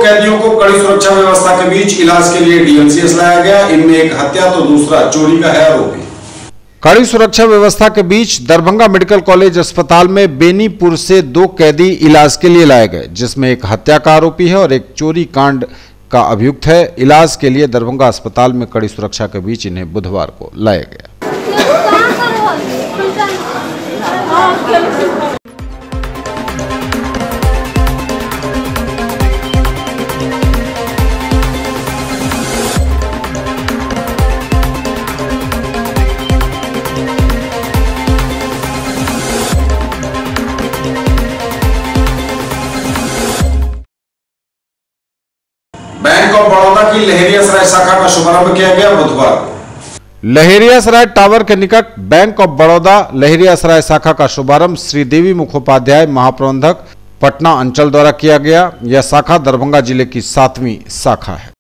कैदियों को कड़ी सुरक्षा व्यवस्था के बीच इलाज के लिए डीएमसीएच लाया गया। इनमें एक हत्या तो दूसरा चोरी का है आरोपी। कड़ी सुरक्षा व्यवस्था के बीच दरभंगा मेडिकल कॉलेज अस्पताल में बेनीपुर से 2 कैदी इलाज के लिए लाए गए, जिसमें एक हत्या का आरोपी है और एक चोरी कांड का अभियुक्त है। इलाज के लिए दरभंगा अस्पताल में कड़ी सुरक्षा के बीच इन्हें बुधवार को लाया गया। बैंक ऑफ बड़ौदा की लहेरियासराय शाखा का शुभारंभ किया गया बुधवार को। लहेरियासराय टावर के निकट बैंक ऑफ बड़ौदा लहेरियासराय शाखा का शुभारंभ श्रीदेवी मुखोपाध्याय महाप्रबंधक पटना अंचल द्वारा किया गया। यह शाखा दरभंगा जिले की 7वीं शाखा है।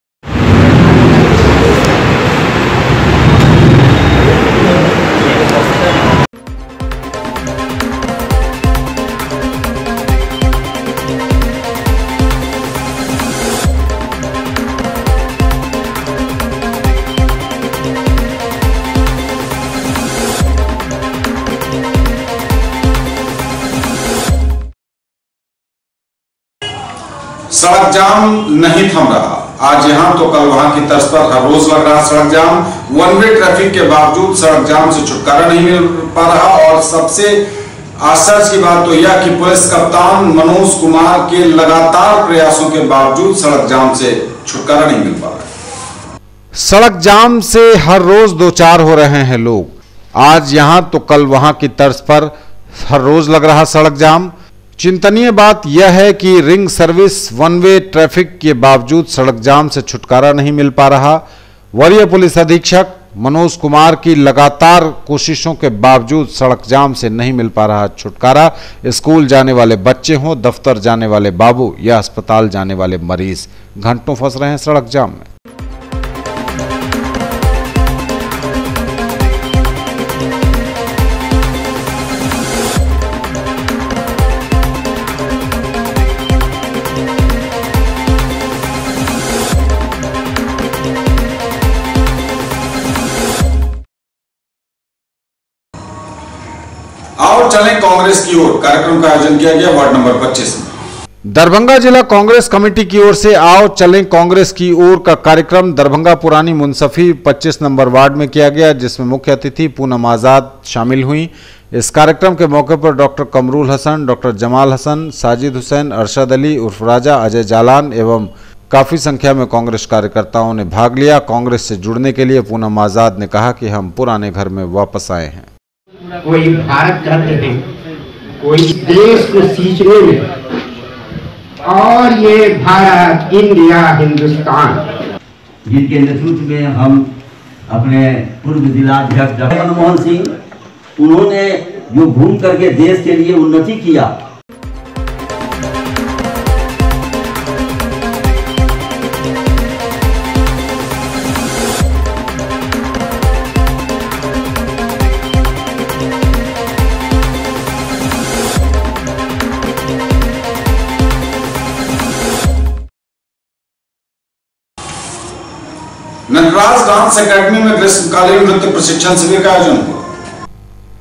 सड़क जाम नहीं थम रहा। आज यहां तो कल वहां की तर्ज पर हर रोज लग रहा सड़क जाम। वन वे ट्रैफिक के बावजूद सड़क जाम से छुटकारा नहीं मिल पा रहा और सबसे आश्चर्य की बात तो यह कि पुलिस कप्तान मनोज कुमार के लगातार प्रयासों के बावजूद सड़क जाम से छुटकारा नहीं मिल पा रहा। सड़क जाम से हर रोज 2-4 हो रहे हैं लोग। आज यहां तो कल वहां की तर्ज पर हर रोज लग रहा सड़क जाम। चिंतनीय बात यह है कि ring service one way traffic के बावजूद सड़क जाम से छुटकारा नहीं मिल पा रहा। वरीय पुलिस अधीक्षक मनोज कुमार की लगातार कोशिशों के बावजूद सड़क जाम से नहीं मिल पा रहा छुटकारा। स्कूल जाने वाले बच्चे हों, दफ्तर जाने वाले बाबू या अस्पताल जाने वाले मरीज घंटों फंस रहे हैं सड़क जाम में। आओ चलें कांग्रेस की ओर कार्यक्रम का आयोजन किया गया वार्ड नंबर 25 में। दरभंगा जिला कांग्रेस कमेटी की ओर से आओ चलें कांग्रेस की ओर का कार्यक्रम दरभंगा पुरानी मुंसफी 25 नंबर वार्ड में किया गया, जिसमें मुख्य अतिथि पूनम आजाद शामिल हुई। इस कार्यक्रम के मौके पर डॉक्टर कमरुल हसन, डॉक्टर जमाल हसन, साजिद हुसैन, अरशद अली उर्फ राजा, अजय जालान एवं काफी संख्या में कांग्रेस कार्यकर्ताओं ने भाग लिया। कांग्रेस से जुड़ने के लिए पूनम आजाद ने कहा कि हम पुराने घर में वापस आए हैं। कोई भारत कहते हैं, कोई देश को सींचने में, और ये भारत, इंडिया, हिंदुस्तान, जिनके नेतृत्व में हम अपने पूर्व जिलाध्यक्ष डॉक्टर मनमोहन सिंह, उन्होंने जो घूम करके देश के लिए उन्नति किया, नटराज डांस एकेडमी में ग्रीष्मकालीन नृत्य प्रशिक्षण शिविर का आयोजन हुआ।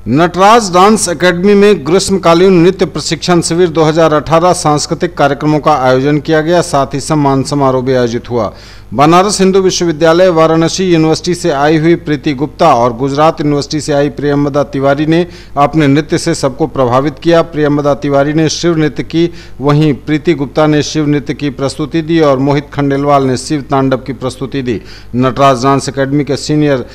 नटराज डांस एकेडमी में ग्रीष्मकालीन नृत्य प्रशिक्षण शिविर 2018 सांस्कृतिक कार्यक्रमों का आयोजन किया गया। साथ ही सम्मान समारोह भी आयोजित हुआ। बनारस हिंदू विश्वविद्यालय, वाराणसी यूनिवर्सिटी से आई हुई प्रीति गुप्ता और गुजरात यूनिवर्सिटी से आई प्रियंवदा तिवारी ने अपने नृत्य से सबको प्रभावित किया। प्रियंवदा तिवारी ने शिव नृत्य की, वहीं प्रीति गुप्ता ने शिव नृत्य की प्रस्तुति दी और मोहित खंडेलवाल ने शिव तांडव की प्रस्तुति दी। नटराज डांस एकेडमी के सीनियर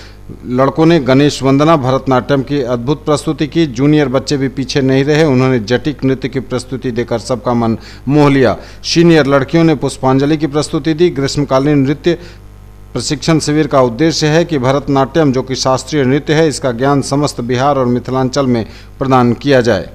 लड़कों ने गणेश वंदना, भरतनाट्यम की अद्भुत प्रस्तुति की। जूनियर बच्चे भी पीछे नहीं रहे, उन्होंने जटिक नृत्य की प्रस्तुति देकर सबका मन मोह लिया। सीनियर लड़कियों ने पुष्पांजलि की प्रस्तुति दी। ग्रीष्मकालीन नृत्य प्रशिक्षण शिविर का उद्देश्य है कि भरतनाट्यम, जो कि शास्त्रीय नृत्य है, इसका ज्ञान समस्त बिहार और मिथिलांचल में प्रदान किया जाए।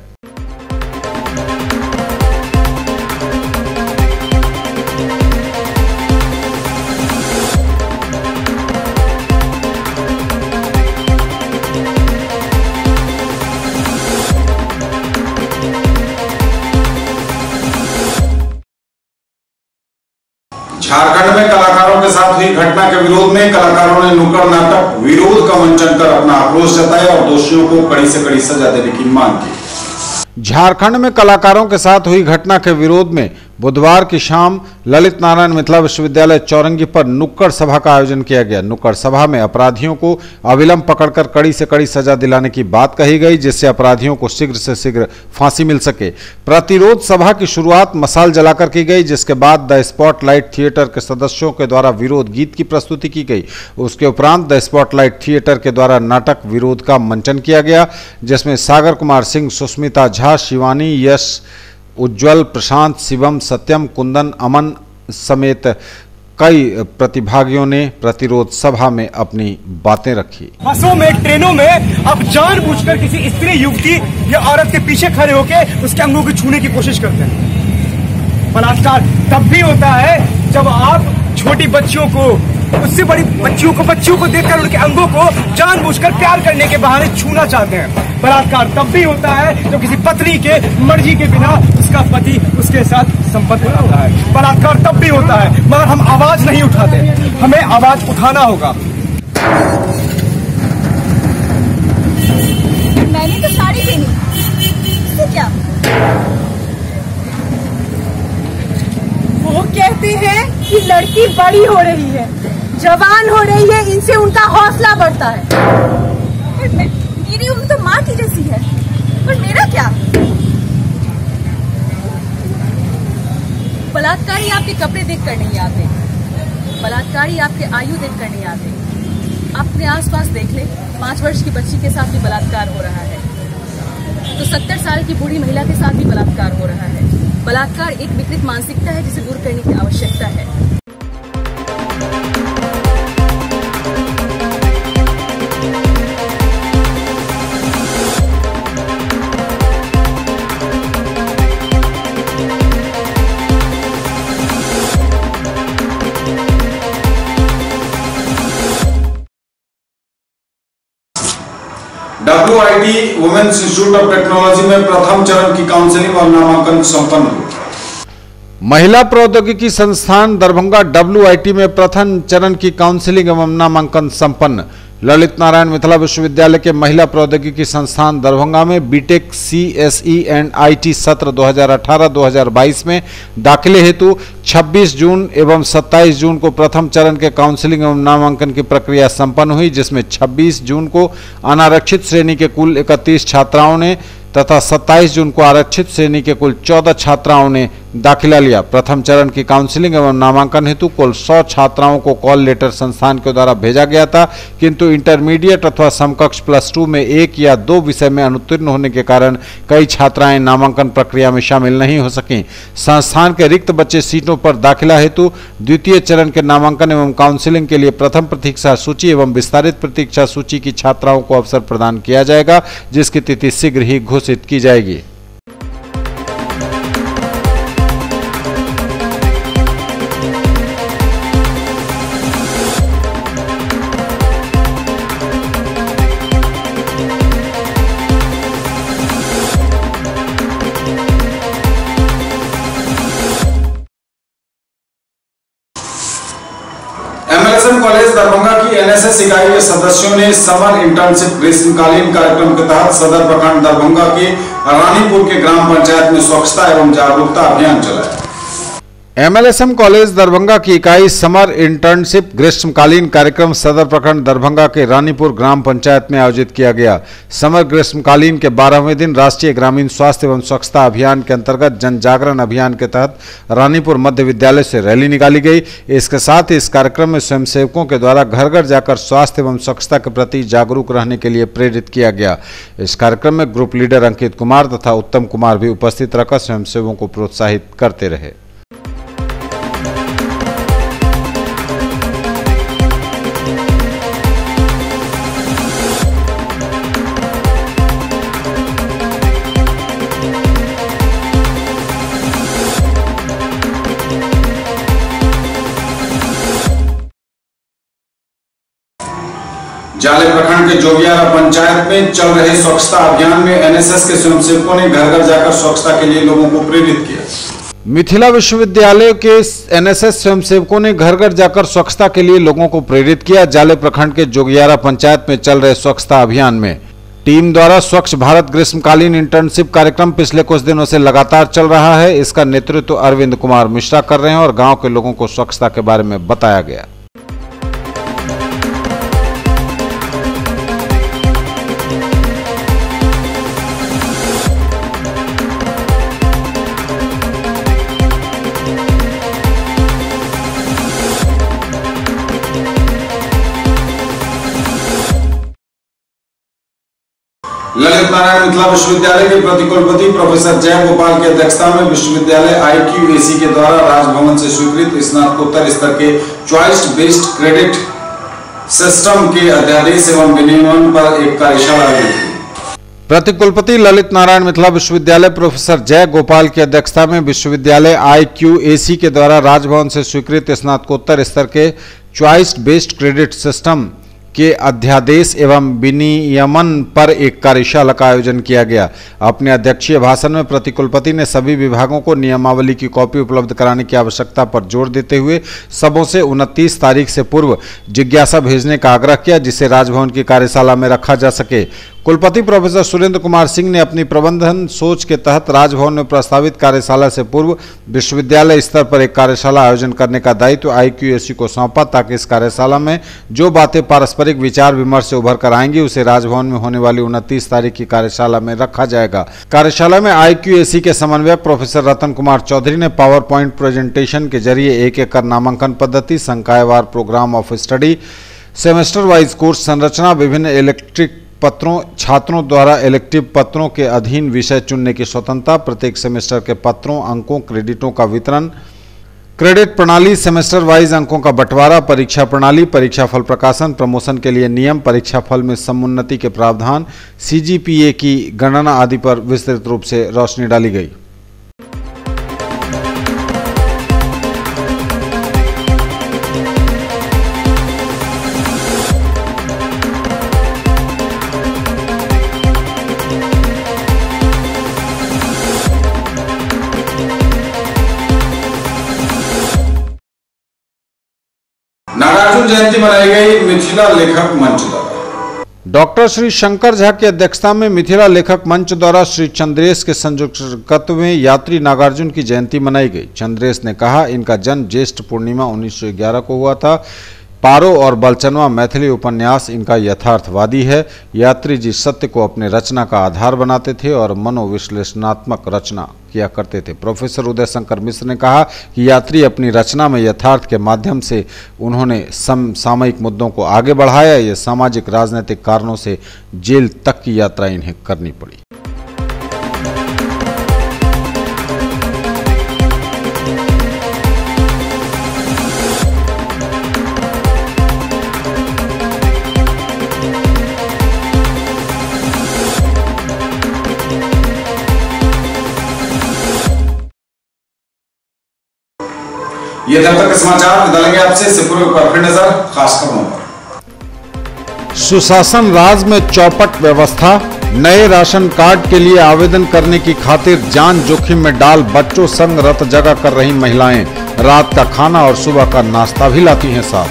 झारखंड में कलाकारों के साथ हुई घटना के विरोध में कलाकारों ने नुक्कड़ नाटक विरोध का मंचन कर अपना आक्रोश जताया और दोषियों को कड़ी से कड़ी सजा देने की मांग की। झारखंड में कलाकारों के साथ हुई घटना के विरोध में बुधवार की शाम ललित नारायण मिथिला विश्वविद्यालय चौरंगी पर नुक्कड़ सभा का आयोजन किया गया। नुक्कड़ सभा में अपराधियों को अविलंब पकड़कर कड़ी से कड़ी सजा दिलाने की बात कही गई, जिससे अपराधियों को शीघ्र से शीघ्र फांसी मिल सके। प्रतिरोध सभा की शुरुआत मसाल जलाकर की गई, जिसके बाद द स्पॉटलाइट थिएटर के सदस्यों के द्वारा विरोध गीत की प्रस्तुति की गई। उसके उपरांत द स्पॉटलाइट थिएटर के द्वारा नाटक विरोध का मंचन किया गया, जिसमें सागर कुमार सिंह, सुष्मिता झा, शिवानी, यश, उज्जवल, प्रशांत, शिवम, सत्यम, कुंदन, अमन समेत कई प्रतिभागियों ने प्रतिरोध सभा में अपनी बातें रखी। बसों में, ट्रेनों में अब जानबूझकर किसी स्त्री, युवती या औरत के पीछे खड़े होकर उसके अंगों को छूने की कोशिश करते हैं। बलात्कार तब भी होता है जब आप छोटी बच्चियों को, उससे बड़ी बच्चियों को देखकर उनके अंगों को जानबूझकर प्यार करने के बहाने छूना चाहते हैं। बलात्कार तब भी होता है जब किसी पत्नी के मर्जी के बिना उसका पति उसके साथ संपर्क बनाता है। बलात्कार तब भी होता है, मगर हम आवाज नहीं उठाते, हमें आवाज उठाना होगा। मैंने तो साड़ी पहनी, इससे क्या? वो कहते हैं कि लड़की बड़ी हो रही है, जवान हो रही है, इनसे उनका हौसला बढ़ता है। पर मेरी उम्र तो माँ की जैसी है, पर मेरा क्या? बलात्कारी आपके कपड़े देखकर नहीं आते, बलात्कारी आपके आयु देखकर नहीं आते। अपने आसपास देख ले, 5 वर्ष की बच्ची के साथ भी बलात्कार हो रहा है, तो 70 साल की बूढ़ी महिला के साथ भी बलात्कार हो रहा है। बलात्कार एक विकृत मानसिकता है जिसे दूर करने की आवश्यकता है। WIT women's institute of technology में प्रथम चरण की काउंसलिंग और नामांकन संपन्न हुआ। महिला प्रौद्योगिकी संस्थान दरभंगा WIT में प्रथम चरण की काउंसलिंग एवं नामांकन संपन्न। ललित नारायण मिथिला विश्वविद्यालय के महिला प्रौद्योगिकी संस्थान दरभंगा में बीटेक CSE एंड IT सत्र 2018-2022 में दाखिले हेतु 26 जून एवं 27 जून को प्रथम चरण के काउंसलिंग एवं नामांकन की प्रक्रिया संपन्न हुई, जिसमें 26 जून को अनारक्षित श्रेणी के कुल 31 छात्राओं ने तथा 27 जून को आरक्षित श्रेणी के कुल 14 छात्राओं ने दाखिला लिया। प्रथम चरण की काउंसलिंग एवं नामांकन हेतु कुल 100 छात्राओं को कॉल लेटर संस्थान के द्वारा भेजा गया था, किंतु इंटरमीडिएट अथवा समकक्ष +2 में 1 या 2 विषय में अनुत्तीर्ण होने के कारण कई छात्राएं नामांकन प्रक्रिया में शामिल नहीं हो सकीं। संस्थान के रिक्त बचे सीटों पर दाखिला हेतु द्वितीय चरण के नामांकन एवं काउंसलिंग के लिए प्रथम प्रतीक्षा सूची एवं विस्तारित प्रतीक्षा सूची की छात्राओं को अवसर प्रदान किया जाएगा, जिसकी तिथि शीघ्र ही घोषित की जाएगी। MLSM कॉलेज दरभंगा की NSS इकाई के सदस्यों ने समर इंटर्नशिप ग्रीष्मकालीन कार्यक्रम के तहत सदर प्रखंड दरभंगा के रानीपुर के ग्राम पंचायत में स्वच्छता एवं जागरूकता अभियान चलाया। MLSM कॉलेज दरभंगा की इकाई समर इंटर्नशिप ग्रीष्मकालीन कार्यक्रम सदर प्रखंड दरभंगा के रानीपुर ग्राम पंचायत में आयोजित किया गया। समर ग्रीष्मकालीन के 12वें दिन राष्ट्रीय ग्रामीण स्वास्थ्य एवं स्वच्छता अभियान के अंतर्गत जन जागरण अभियान के तहत रानीपुर मध्य विद्यालय से रैली निकाली गई। इसके साथ ही इस कार्यक्रम में स्वयंसेवकों के द्वारा घर घर जाकर स्वास्थ्य एवं स्वच्छता के प्रति जागरूक रहने के लिए प्रेरित किया गया। इस कार्यक्रम में ग्रुप लीडर अंकित कुमार तथा उत्तम कुमार भी उपस्थित रहकर स्वयंसेवकों को प्रोत्साहित करते रहे। जाले प्रखंड के जोगियारा पंचायत में चल रहे स्वच्छता अभियान में NSS के स्वयंसेवकों ने घर घर जाकर स्वच्छता के लिए लोगों को प्रेरित किया। मिथिला विश्वविद्यालय के एनएसएस स्वयंसेवकों ने घर घर जाकर स्वच्छता के लिए लोगों को प्रेरित किया। जाले प्रखंड के जोगियारा पंचायत में चल रहे स्वच्छता अभियान में टीम द्वारा स्वच्छ भारत ग्रीष्मकालीन इंटर्नशिप कार्यक्रम पिछले कुछ दिनों से लगातार चल रहा है। इसका नेतृत्व अरविंद कुमार मिश्रा कर रहे हैं और गांव के लोगों को स्वच्छता के बारे में बताया गया। ललित नारायण मिथिला विश्वविद्यालय के प्रतिकुलपति प्रोफेसर जय गोपाल की अध्यक्षता में विश्वविद्यालय IQAC के द्वारा राजभवन से स्वीकृत स्नातकोत्तर स्तर के चॉइस बेस्ड क्रेडिट सिस्टम के अध्यादेश एवं विनियमन पर एक कार्यशाला आयोजित हुई। प्रतिकुलपति ललित नारायण मिथिला विश्वविद्यालय प्रोफेसर जय गोपाल की अध्यक्षता में विश्वविद्यालय IQAC के द्वारा राजभवन से स्वीकृत स्नातकोत्तर स्तर के चॉइस बेस्ड क्रेडिट सिस्टम के अध्यादेश एवं विनियमन पर एक कार्यशाला का आयोजन किया गया। अपने अध्यक्षीय भाषण में प्रतिकुलपति ने सभी विभागों को नियमावली की कॉपी उपलब्ध कराने की आवश्यकता पर जोर देते हुए सबों से 29 तारीख से पूर्व जिज्ञासा भेजने का आग्रह किया, जिसे राजभवन की कार्यशाला में रखा जा सके। कुलपति प्रोफेसर सुरेंद्र कुमार सिंह ने अपनी प्रबंधन सोच के तहत राजभवन में प्रस्तावित कार्यशाला से पूर्व विश्वविद्यालय स्तर पर एक कार्यशाला आयोजन करने का दायित्व IQAC को सौंपा, ताकि इस कार्यशाला में जो बातें पारस्परिक विचार विमर्श से उभर कर आएंगी उसे राजभवन में होने वाली 29 तारीख की कार्यशाला में रखा जाएगा। कार्यशाला में IQAC के समन्वयक प्रोफेसर रतन कुमार चौधरी ने पावर पॉइंट प्रेजेंटेशन के जरिए एक एक कर नामांकन पद्धति, संकायवार program of study, semester wise course संरचना, विभिन्न इलेक्ट्रिक पत्रों, छात्रों द्वारा इलेक्टिव पत्रों के अधीन विषय चुनने की स्वतंत्रता, प्रत्येक सेमेस्टर के पत्रों, अंकों, क्रेडिटों का वितरण, क्रेडिट प्रणाली, सेमेस्टर वाइज अंकों का बंटवारा, परीक्षा प्रणाली, परीक्षा फल प्रकाशन, प्रमोशन के लिए नियम, परीक्षा फल में समुन्नति के प्रावधान, CGPA की गणना आदि पर विस्तृत रूप से रोशनी डाली गई। नागार्जुन जयंती मनाई गई मिथिला लेखक मंच द्वारा। डॉक्टर श्री शंकर झा की अध्यक्षता में मिथिला लेखक मंच द्वारा श्री चंद्रेश के संयोजकत्व में यात्री नागार्जुन की जयंती मनाई गई। चंद्रेश ने कहा, इनका जन्म ज्येष्ठ पूर्णिमा 1911 को हुआ था। पारो और बलचनवा मैथिली उपन्यास इनका यथार्थवादी है। यात्री जी सत्य को अपने रचना का आधार बनाते थे और मनोविश्लेषणात्मक रचना किया करते थे। प्रोफेसर उदय शंकर मिश्र ने कहा कि यात्री अपनी रचना में यथार्थ के माध्यम से उन्होंने समसामयिक मुद्दों को आगे बढ़ाया। ये सामाजिक राजनीतिक कारणों से जेल तक की यात्रा इन्हें करनी पड़ी। ये तब तक के समाचार डालेंगे आपसे, इससे पूर्व पर फिर नजर खास खबरों पर। सुशासन राज में चौपट व्यवस्था, नए राशन कार्ड के लिए आवेदन करने की खातिर जान जोखिम में डाल बच्चों संग रत जगह कर रही महिलाएं रात का खाना और सुबह का नाश्ता भी लाती हैं साथ।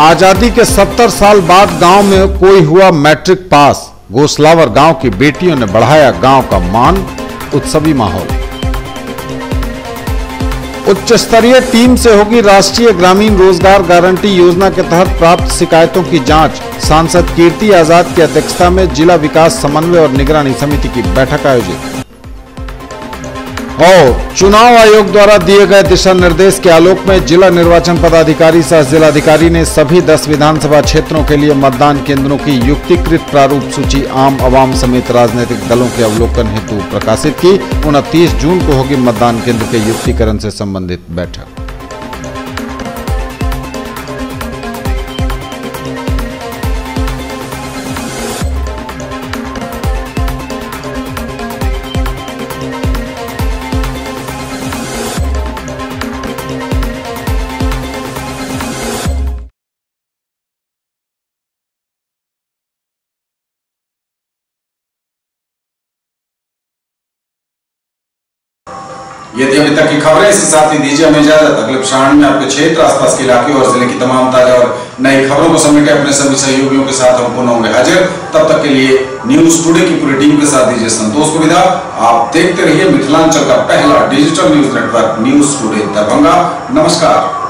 आजादी के 70 साल बाद गांव में कोई हुआ मैट्रिक पास, गोसलावर गांव की बेटियों ने बढ़ाया गांव का मान, उत्सवी माहौल। उच्च स्तरीय टीम से होगी राष्ट्रीय ग्रामीण रोजगार गारंटी योजना के तहत प्राप्त शिकायतों की जांच। सांसद कीर्ति आजाद की अध्यक्षता में जिला विकास समन्वय और निगरानी समिति की बैठक आयोजित। और चुनाव आयोग द्वारा दिए गए दिशा निर्देश के आलोक में जिला निर्वाचन पदाधिकारी सह जिलाधिकारी ने सभी 10 विधानसभा क्षेत्रों के लिए मतदान केंद्रों की युक्तिकृत प्रारूप सूची आम आवाम समेत राजनीतिक दलों के अवलोकन हेतु प्रकाशित की। 29 जून को होगी मतदान केंद्र के युक्तिकरण से संबंधित बैठक। ये थी अभी तक की खबरें। इसी साथ ही दीजिए हमें इजाजत। अगले प्रसारण में आपके क्षेत्र, आसपास के इलाके और जिले की तमाम ताजा और नई खबरों को समेटे अपने सभी सहयोगियों के साथ हम पुनः होंगे हाजिर। तब तक के लिए न्यूज टुडे की पूरी टीम के साथ दीजिए संतोष को विदा। आप देखते रहिए मिथिलांचल का पहला digital news network news today Darbhanga. नमस्कार।